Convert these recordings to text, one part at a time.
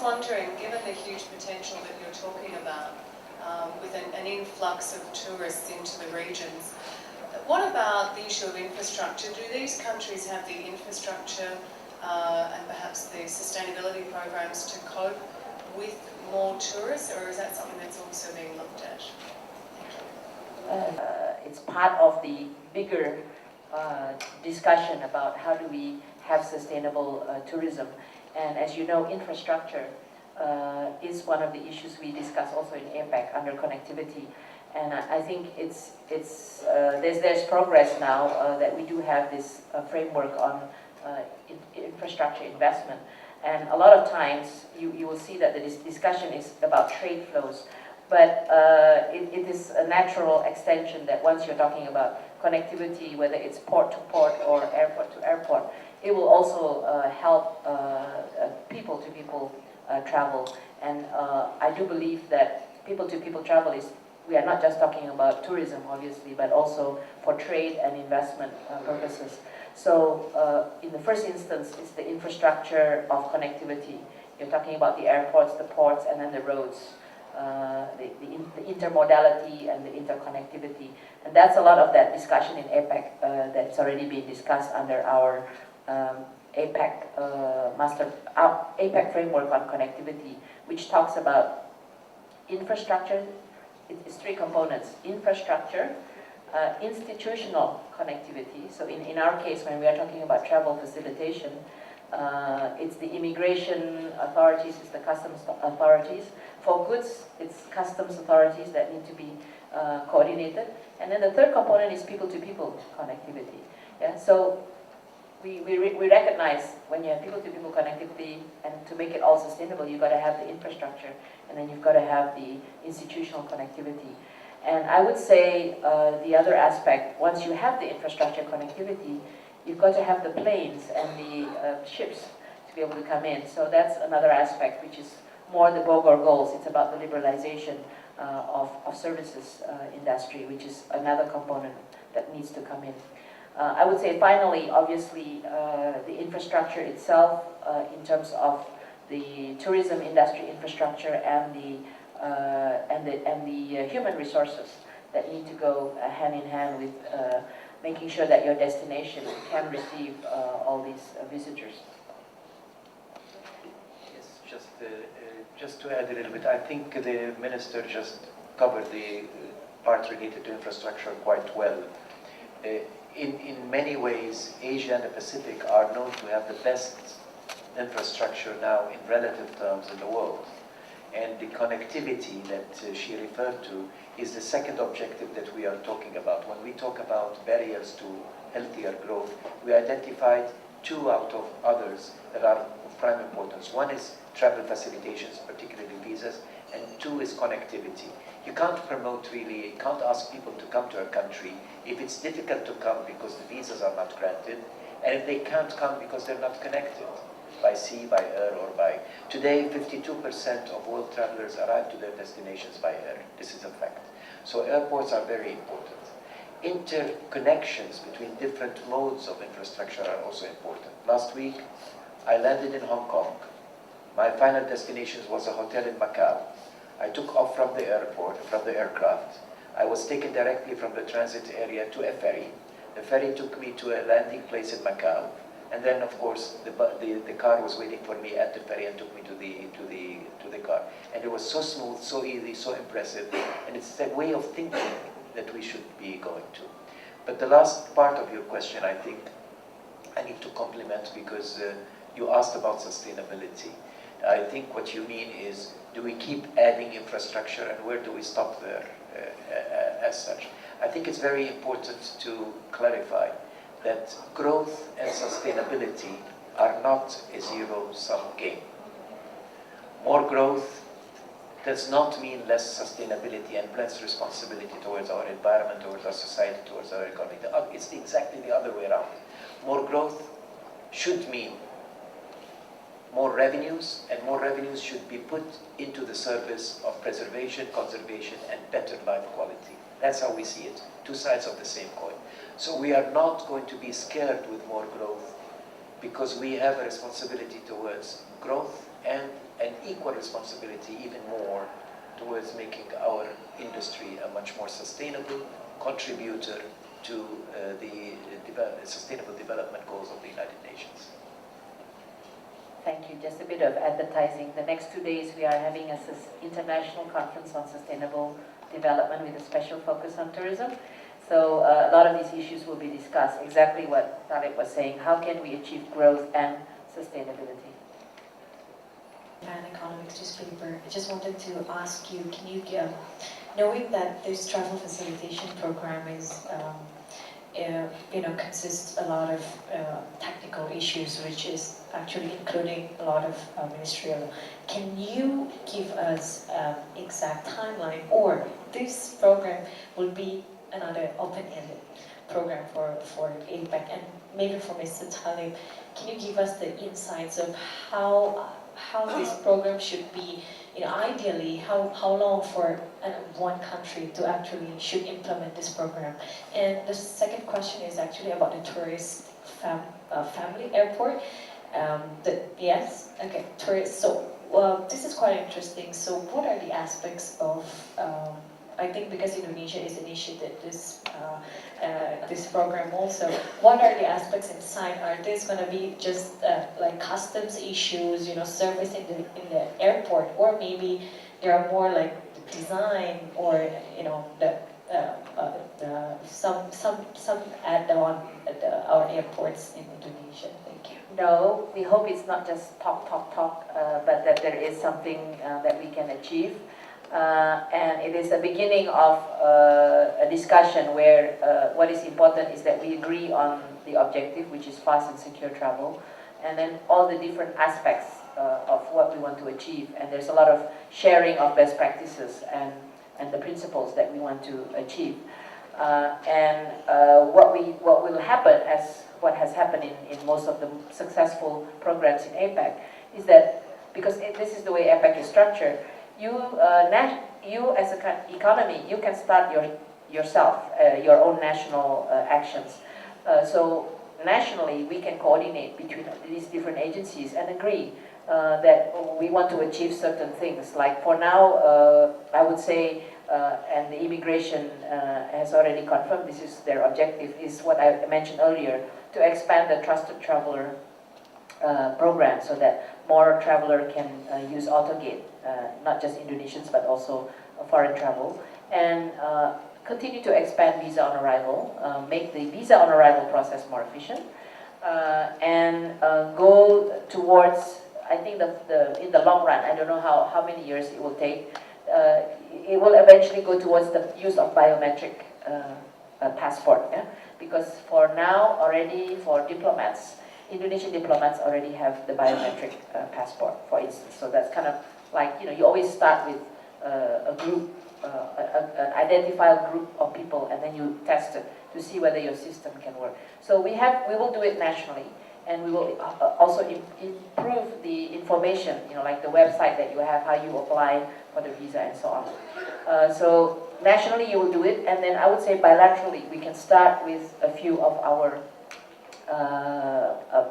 wondering, given the huge potential that you're talking about, with an influx of tourists into the regions, what about the issue of infrastructure? Do these countries have the infrastructure and perhaps the sustainability programs to cope with more tourists, or is that something that's also being looked at? It's part of the bigger discussion about how do we have sustainable tourism. And as you know, infrastructure is one of the issues we discuss also in APEC under connectivity. And I think there's progress now that we do have this framework on infrastructure investment. And a lot of times you will see that the discussion is about trade flows. But it is a natural extension that once you're talking about connectivity, whether it's port to port or airport to airport, it will also help people to people travel. And I do believe that people to people travel is, we are not just talking about tourism obviously, but also for trade and investment purposes. So in the first instance, it's the infrastructure of connectivity. You're talking about the airports, the ports, and then the roads. The intermodality and the interconnectivity. And that's a lot of that discussion in APEC that's already been discussed under our APEC APEC framework on connectivity, which talks about infrastructure. It's three components: infrastructure, institutional connectivity. So in our case, when we are talking about travel facilitation, it's the immigration authorities, it's the customs authorities. For goods, it's customs authorities that need to be coordinated. And then the third component is people-to-people connectivity. Yeah? So we recognize when you have people-to-people connectivity, and to make it all sustainable, you've got to have the infrastructure, and then you've got to have the institutional connectivity. And I would say the other aspect, once you have the infrastructure connectivity, you've got to have the planes and the ships to be able to come in. So that's another aspect, which is more the Bogor goals. It's about the liberalization of services industry, which is another component that needs to come in. I would say finally, obviously, the infrastructure itself in terms of the tourism industry infrastructure and the human resources that need to go hand in hand with making sure that your destination can receive all these visitors. Yes, just to add a little bit, I think the Minister just covered the part related to infrastructure quite well. In many ways, Asia and the Pacific are known to have the best infrastructure now in relative terms in the world. And the connectivity that she referred to is the second objective that we are talking about. When we talk about barriers to healthier growth, we identified two out of others that are of prime importance. One is travel facilitations, particularly visas, and two is connectivity. You can't promote really, you can't ask people to come to a country if it's difficult to come because the visas are not granted, and if they can't come because they're not connected by sea, by air, or by... Today, 52% of world travelers arrive to their destinations by air. This is a fact. So airports are very important. Interconnections between different modes of infrastructure are also important. Last week, I landed in Hong Kong. My final destination was a hotel in Macau. I took off from the airport, from the aircraft. I was taken directly from the transit area to a ferry. The ferry took me to a landing place in Macau. And then, of course, the car was waiting for me at the ferry and took me to the car. And it was so smooth, so easy, so impressive. And it's a way of thinking that we should be going to. But the last part of your question, I think I need to compliment, because you asked about sustainability. I think what you mean is, do we keep adding infrastructure, and where do we stop there as such? I think it's very important to clarify that growth and sustainability are not a zero-sum game. More growth does not mean less sustainability and less responsibility towards our environment, towards our society, towards our economy. It's exactly the other way around. More growth should mean more revenues, and more revenues should be put into the service of preservation, conservation, and better life quality. That's how we see it, two sides of the same coin. So we are not going to be scared with more growth, because we have a responsibility towards growth and an equal equal responsibility even more towards making our industry a much more sustainable contributor to the sustainable development goals of the United Nations. Thank you. Just a bit of advertising. The next 2 days we are having an international conference on sustainable development with a special focus on tourism. So a lot of these issues will be discussed. Exactly what Talib was saying. How can we achieve growth and sustainability? And economics newspaper. I just wanted to ask you, can you, knowing that this travel facilitation program is, consists a lot of technical issues, which is actually including a lot of ministerial. Can you give us exact timeline, or this program will be another open-ended program for APEC? And maybe for Mr. Talib, can you give us the insights of how this program should be, ideally, how long for one country to actually should implement this program? And the second question is actually about the tourist family airport. Yes, okay, tourist. So this is quite interesting. So what are the aspects of, I think because Indonesia is initiated this this program also, what are the aspects inside? Are these going to be just like customs issues, service in the airport, or maybe there are more like design, or some add-on at our airports in Indonesia? Thank you. No, we hope it's not just talk, but that there is something that we can achieve. And it is the beginning of a discussion where what is important is that we agree on the objective, which is fast and secure travel, and then all the different aspects of what we want to achieve. And there's a lot of sharing of best practices and the principles that we want to achieve. What will happen, as what has happened in most of the successful programs in APEC, is that because this is the way APEC is structured, you as an economy, you can start yourself, your own national actions. So nationally, we can coordinate between these different agencies and agree that we want to achieve certain things. Like for now, I would say, and the immigration has already confirmed this is their objective, is what I mentioned earlier, to expand the trusted traveler program so that more traveler can use AutoGate, not just Indonesians but also foreign travel, and continue to expand visa on arrival, make the visa on arrival process more efficient, and go towards, I think in the long run, I don't know how many years it will take, it will eventually go towards the use of biometric passport, yeah? Because for now, already for diplomats, Indonesian diplomats already have the biometric passport, for instance. So that's kind of like, you always start with a group, an identified group of people, and then you test it to see whether your system can work. So we will do it nationally, and we will also improve the information, like the website that you have, how you apply for the visa and so on. So nationally you will do it, and then I would say bilaterally we can start with a few of our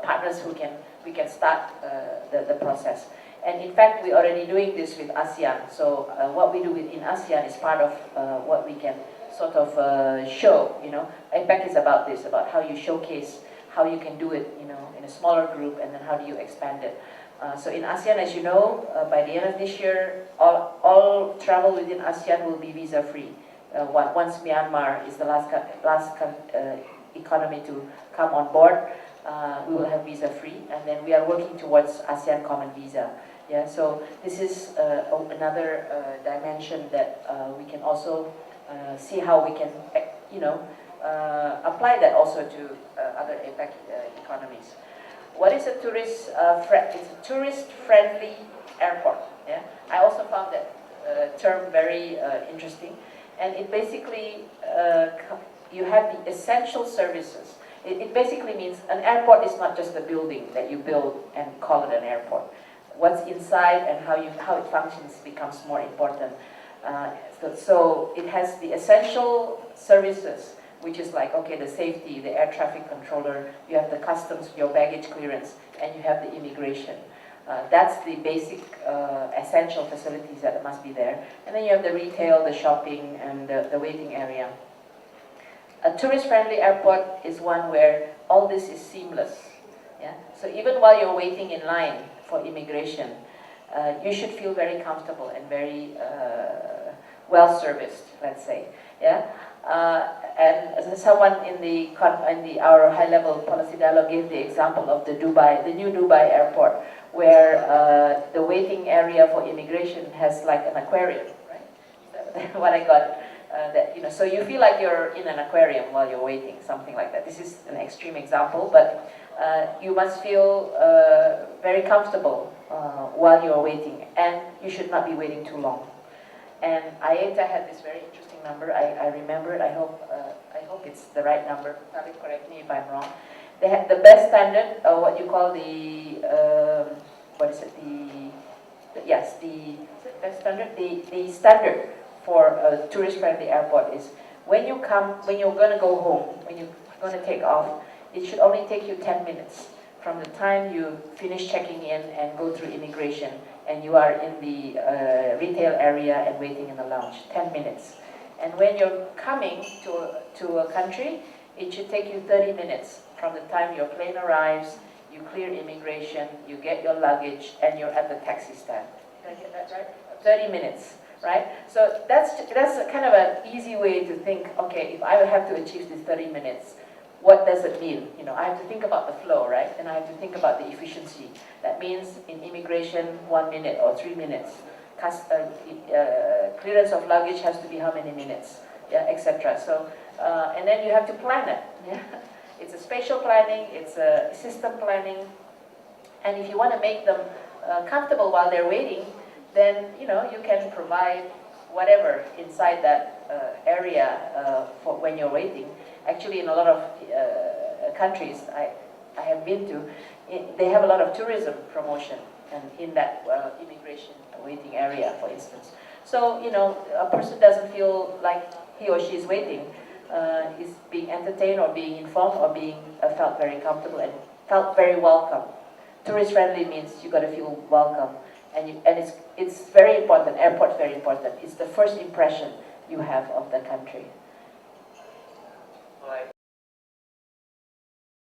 partners we can start the process. And in fact, we're already doing this with ASEAN. So what we do in ASEAN is part of what we can sort of show. APEC is about this, about how you showcase how you can do it, in a smaller group, and then how do you expand it. So in ASEAN, as you know, by the end of this year, all travel within ASEAN will be visa-free. Once Myanmar is the last economy to come on board, we will have visa-free, and then we are working towards ASEAN Common Visa. Yeah, so this is another dimension that we can also see how we can, apply that also to other APEC economies. What is a tourist? It's a tourist-friendly airport. Yeah, I also found that term very interesting, and it basically you have the essential services. It basically means an airport is not just a building that you build and call it an airport. What's inside and how it functions becomes more important. So it has the essential services, which is like, okay, the safety, the air traffic controller, you have the customs, your baggage clearance, and you have the immigration. That's the basic essential facilities that must be there. And then you have the retail, the shopping, and the waiting area. A tourist-friendly airport is one where all this is seamless. Yeah? So even while you're waiting in line for immigration, you should feel very comfortable and very well-serviced, let's say. Yeah? And as someone in our high-level policy dialogue gave the example of the new Dubai airport, where the waiting area for immigration has like an aquarium, right? What I got. So you feel like you're in an aquarium while you're waiting, something like that. This is an extreme example, but you must feel very comfortable while you're waiting, and you should not be waiting too long. And IATA had this very interesting number. I remember it. I hope it's the right number. Probably correct me if I'm wrong. They had the best standard, what you call the what is it? The best standard. The standard for a tourist-friendly airport is when you're going to go home, when you're going to take off, it should only take you 10 minutes from the time you finish checking in and go through immigration and you are in the retail area and waiting in the lounge. 10 minutes. And when you're coming to a country, it should take you 30 minutes from the time your plane arrives, you clear immigration, you get your luggage, and you're at the taxi stand. Did I get that right? 30 minutes. Right? So that's kind of an easy way to think, okay, if I have to achieve these 30 minutes, what does it mean? I have to think about the flow, right? And I have to think about the efficiency. That means in immigration, 1 minute or 3 minutes. Clearance of luggage has to be how many minutes, yeah, etc. So, and then you have to plan it. Yeah? It's a spatial planning, it's a system planning, and if you want to make them comfortable while they're waiting, then you can provide whatever inside that area for when you're waiting. Actually, in a lot of countries I have been to, they have a lot of tourism promotion and in that immigration waiting area, for instance. So a person doesn't feel like he or she is waiting, is being entertained or being informed or being felt very comfortable and felt very welcome. Tourist friendly means you got to feel welcome. And it's very important, airport's very important. It's the first impression you have of the country.